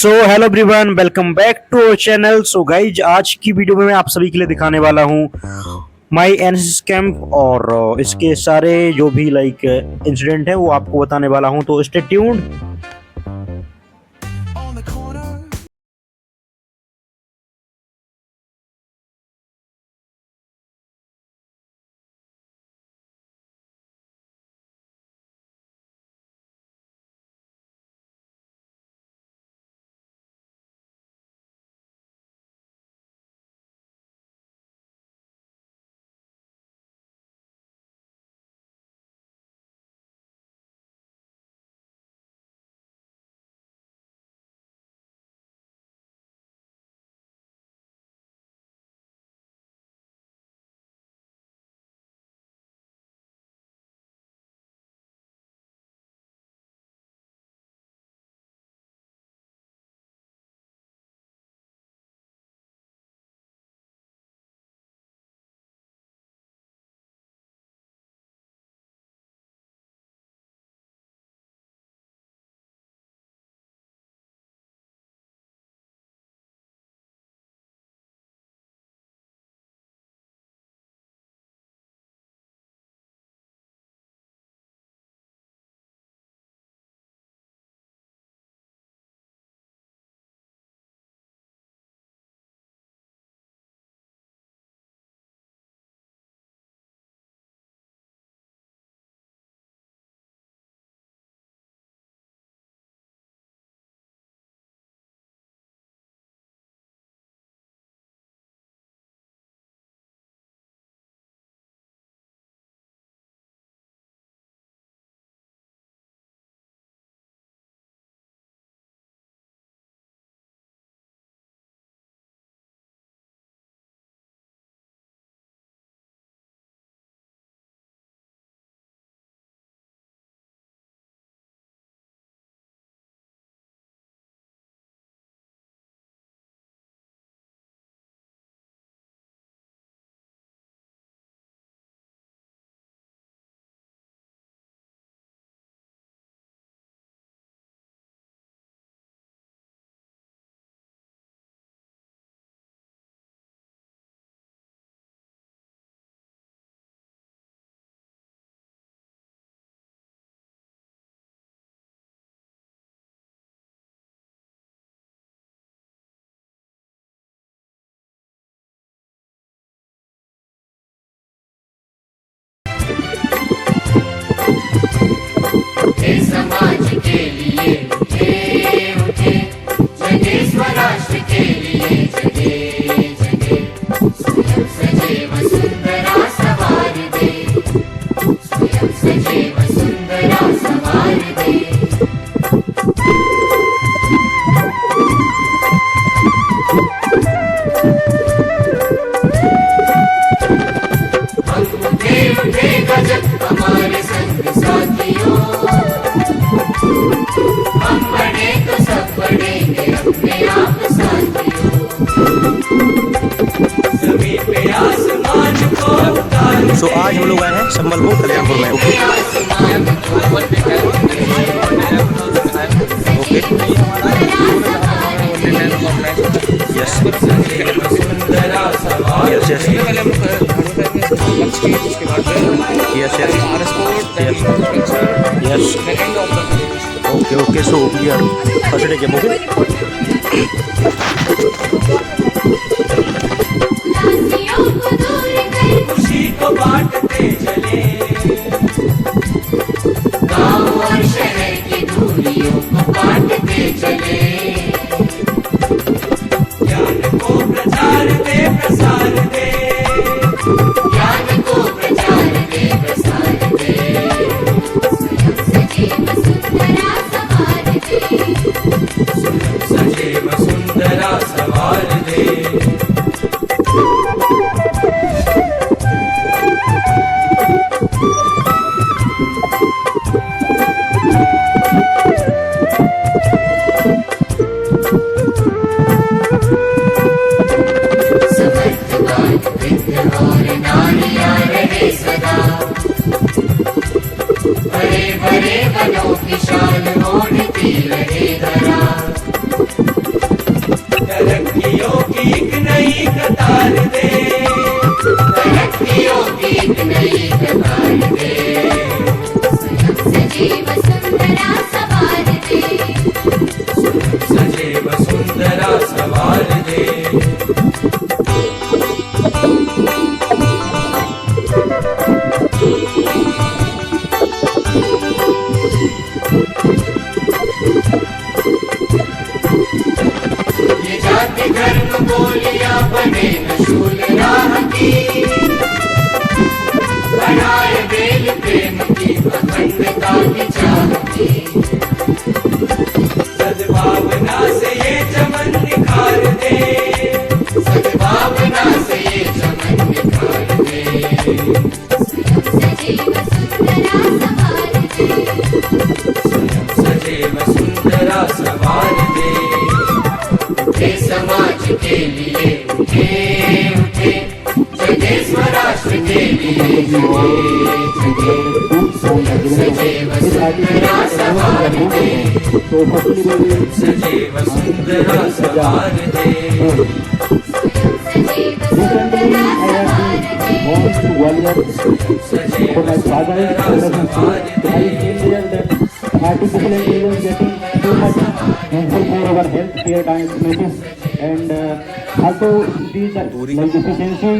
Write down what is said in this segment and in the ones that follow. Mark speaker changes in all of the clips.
Speaker 1: So hello everyone, welcome back to our channel. So guys, आज की video में मैं आप सभी के लिए दिखाने वाला हूँ माई एनएसएस कैंप और इसके सारे जो भी लाइक इंसिडेंट है वो आपको बताने वाला हूँ, तो स्टे ट्यून्ड।
Speaker 2: समाज के लिए उठे जगे स्वराष्ट्र के लिए जगे जगे स्वयं सजेव सुंदरा सवार दे स्वयं सजेव सुंदरा सवार दे हम उठे गजब हमारे संग साथियों हम बने तो सब बढ़ेंगे अपने आप साथियों सभी पे आसमान को उतार
Speaker 1: सो आज हम लोग आए हैं संबलपुर कल्याणपुर में। Okay yes yes yes okay okay so we are first day Jammu के
Speaker 2: खुशी को बांटते चले गाँव और शहर की दूरियों को बांटते चले ज्ञान को प्रचार दे प्रसार दे ज्ञान को प्रचार दे प्रसार दे स्वयं सजीव सुंदरा सवार दे स्वयं सजीव सुंदरा सवार दे और नारियां रहे सदा बड़े बड़े वनों की शान ओढ़ती रहे धरा एक नई कतार दे, तरक्कियों की एक नई कतार दे,
Speaker 3: सजीव सुंदरा सवार दे,
Speaker 2: सजे वसुंधरा सवार दे। ये जाति धर्म बोलियां बने न शूल राह की, बनाए बेल प्रेम की अखंडता की चाह की, सद्भावना से ये चमन निखार दे, सद्भावना से ये चमन निखार दे,
Speaker 3: सजीव सुंदरा सवार दे,
Speaker 2: सजे वसुंधरा सवार दे। उठे समाज के लिए उठे उठे, जगे स्वराष्ट्र के लिए जगे जगे, सजे वसुंधरा सवार दे, सजे वसुंधरा सवार दे।
Speaker 3: सजीव सुंदरा सवार दे,
Speaker 4: born to Gwalior.
Speaker 2: सजे
Speaker 4: So my father is
Speaker 2: Vasundhara
Speaker 4: savaran
Speaker 2: सवार
Speaker 4: I
Speaker 2: they,
Speaker 4: feel here that artificial intelligence getting too much helpful for our healthcare diagnosis and also increase the like efficiency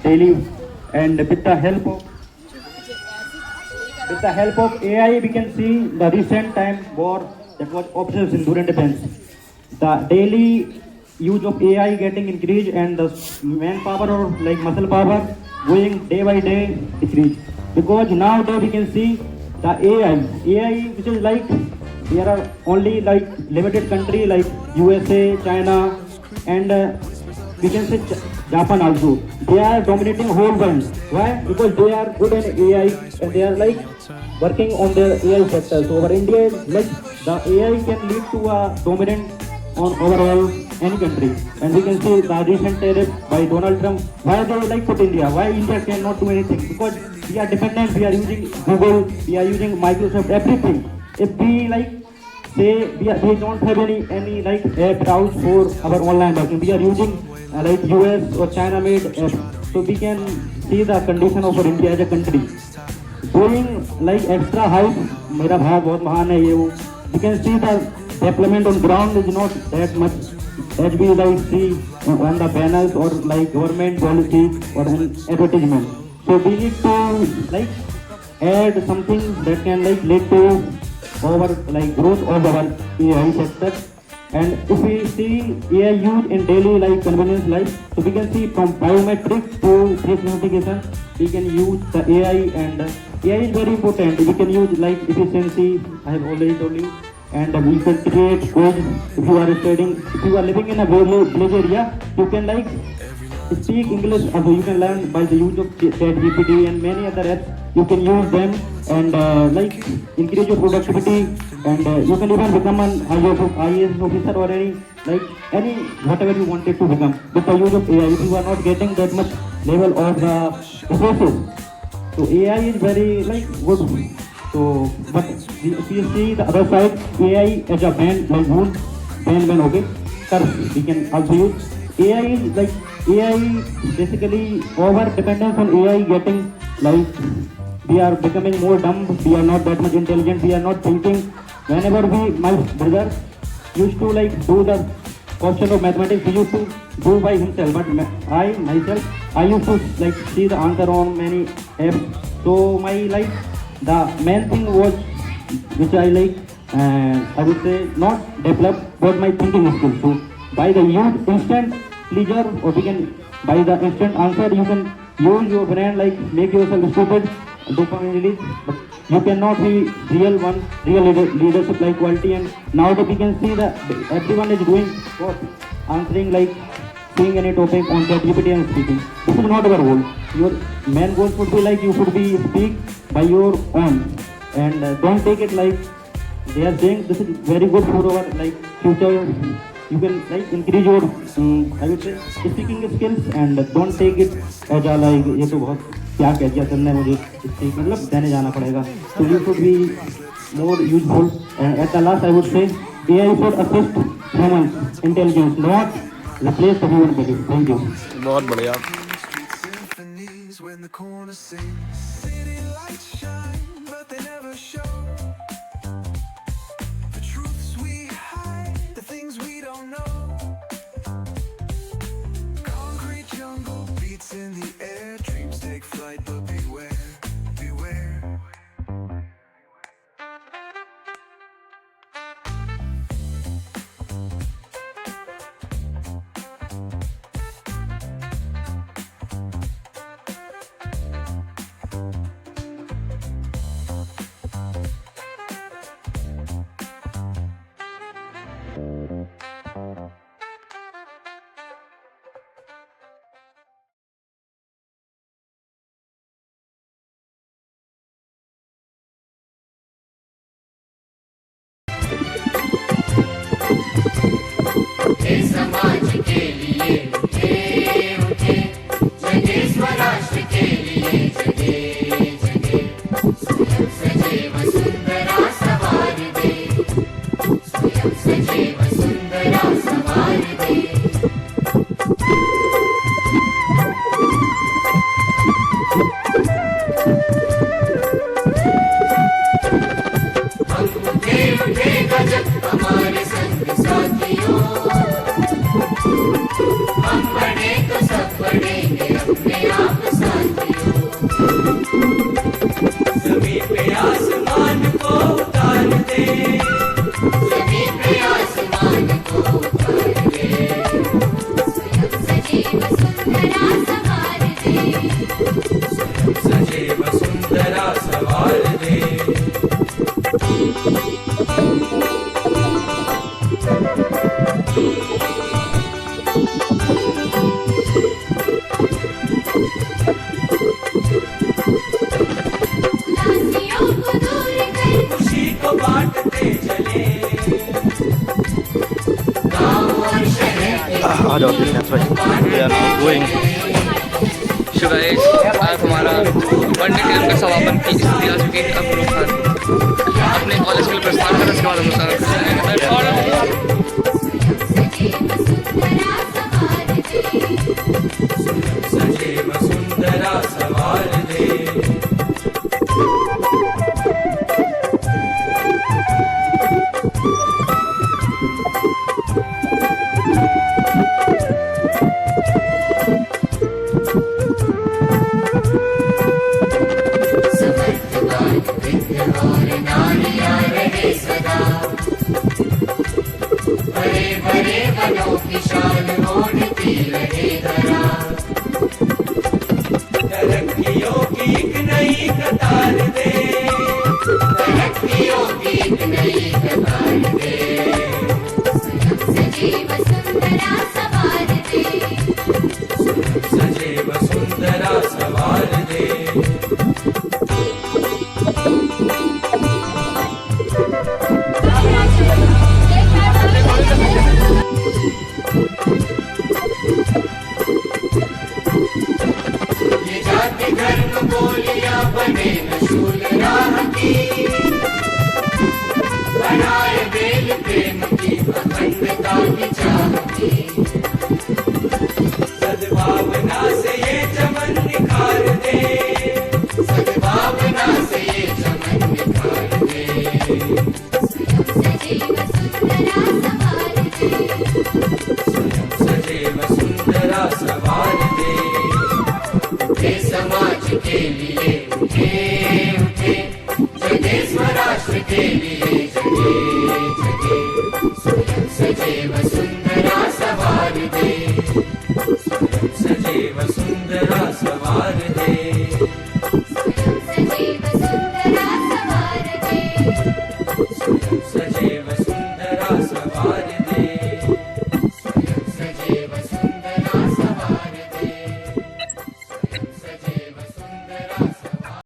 Speaker 4: daily, and with the help of AI we can see the recent time war that was observed in Durand defense. The daily use of AI getting increased and the manpower or like muscle power going day by day decrease. Because nowadays we can see the AI which is like there are only like limited country like USA, China, and we can say Japan also. They are dominating whole world. Why? Because they are good in AI and they are like working on the AI sector. So our India is like the AI can lead to a dominant on overall any country. And we can see the recent tariff by Donald Trump. Why they like put India? Why India cannot do anything? Because we are dependent. We are using Google. We are using Microsoft. Everything. If we like say we don't have any like app browse for our online banking. We are using like US or China made app. So we can see the condition of our India as a country. Doing like extra hype, मेरा भाई बहुत महान है ये वो. We can see the development on ground is not that much as we like see on the banners or like government policy or an advertisement. So we need to like add something that can like lead to our like growth of our AI sector. And if we see AI used in daily like convenience life, so we can see from biometric to face notification, we can use the AI, and AI is very important. We can use like efficiency, I have already told you, and we can create code. If you are studying, if you are living in a village area, you can like speak English, also you can learn by the use of ChatGPT and many other apps. You can use them and like increase your productivity, and you can even become an IAS officer or any whatever you wanted to become with the use of AI. If you are not getting that much level of the resources, so AI is very like good. So but if you see the other side, AI as a band like wood band okay, curve we can also use. AI is like AI basically over dependence on AI getting like we are becoming more dumb, we are not that much intelligent, we are not thinking. Whenever my brother used to like do the question of mathematics, he used to do by himself, but I used to like see the answer on many apps. So my like the main thing was which I like I would say not develop was my thinking skills. So by the use instant pleasure, or we can by the instant answer, you can use your brain like make yourself stupid, dopamine release, but you cannot be real leadership like quality. And now that we can see that everyone is doing what answering like seeing any topic on ChatGPT and speaking. This is not our goal. Your main goal should be like you should be speak by your own, and don't take it like they are saying this is very good for our like future. You can like increase your I would say speaking skills, and don't take it as a like ये तो बहुत क्या कह दिया तुमने मुझे speak मतलब देने जाना पड़ेगा. So you should be more useful. And at the last I would say AI should assist human intelligence, not replace the human being. Thank you.
Speaker 5: बहुत बढ़िया।
Speaker 6: Symphonies when the corner sings. City lights shine, but they never show the truths we hide, the things we don't know. Concrete jungle beats in the air, dreams take flight, but beware, beware.
Speaker 3: हे समाज के लिए उठे उठे, जगे स्वराष्ट्र के लिए जगे जगे, स्वयं सजे वसुंधरा सवार दे, स्वयं सजे वसुंधरा सवार दे। हम उठे उठे गजब हमारे संग साथियों, हम बढ़े तो सब बढ़ेंगे अपने आप साथियों।
Speaker 2: सभी पे आसमान को उतार दे,
Speaker 3: सभी पे आसमान को उतार दे, स्वयं सजे वसुंधरा सवार दे,
Speaker 2: सजे वसुंधरा सवार दे।
Speaker 3: उदासियों को दूर कर
Speaker 2: खुशी को बांटते चले,
Speaker 3: गाँव और शहर के
Speaker 1: आ जाओ भाई, गोइंग।
Speaker 5: सो गाइस, आज हमारा वनडे कैंप का समापन की स्थिति आ चुकी है। अब हम लोग अपने कॉलेज के लिए प्रस्थान करें, उसके बाद हम लोग
Speaker 3: सजे वसुंधरा सवार दे,
Speaker 2: सजे वसुंधरा सवार दे।
Speaker 3: समर्थवान वृद्ध और नारियां रहे सदा, बड़े बड़े वनों की शान ओढ़ती रहे धरा,
Speaker 2: तरक्कियों की एक नई कतार दे,
Speaker 3: तरक्कियों की एक नई कतार दे, स्वयं सजे वसुंधरा सवार दे,
Speaker 2: सजे वसुंधरा सवार दे।
Speaker 3: ये जाति धर्म बोलियां बने न शूल राह की, बनाए बेल प्रेम की अखंडता की चाह की,
Speaker 2: सद्भावना से ये चमन निखार दे,
Speaker 3: सद्भावना से ये चमन निखार दे, स्वयं सजे वसुंधरा सवार दे,
Speaker 2: सजे वसुंधरा सवार दे।
Speaker 3: हे समाज के लिए उठे उठे, जगे स्वराष्ट्र के लिए जगे जगे, स्वयं सजे वसुंधरा सवार दे,
Speaker 2: स्वयं सजे वसुंधरा सवार दे।
Speaker 3: स्वयं सजे वसुंधरा सवार दे,
Speaker 2: स्वयं सजे वसुंधरा सवार दे।
Speaker 3: स्वयं सजे वसुंधरा सवार दे, स्वयं सजे वसुंधरा सवार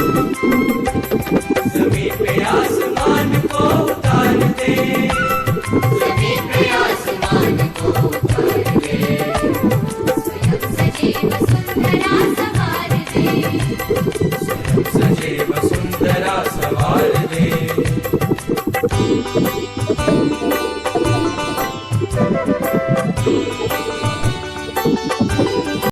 Speaker 3: Thank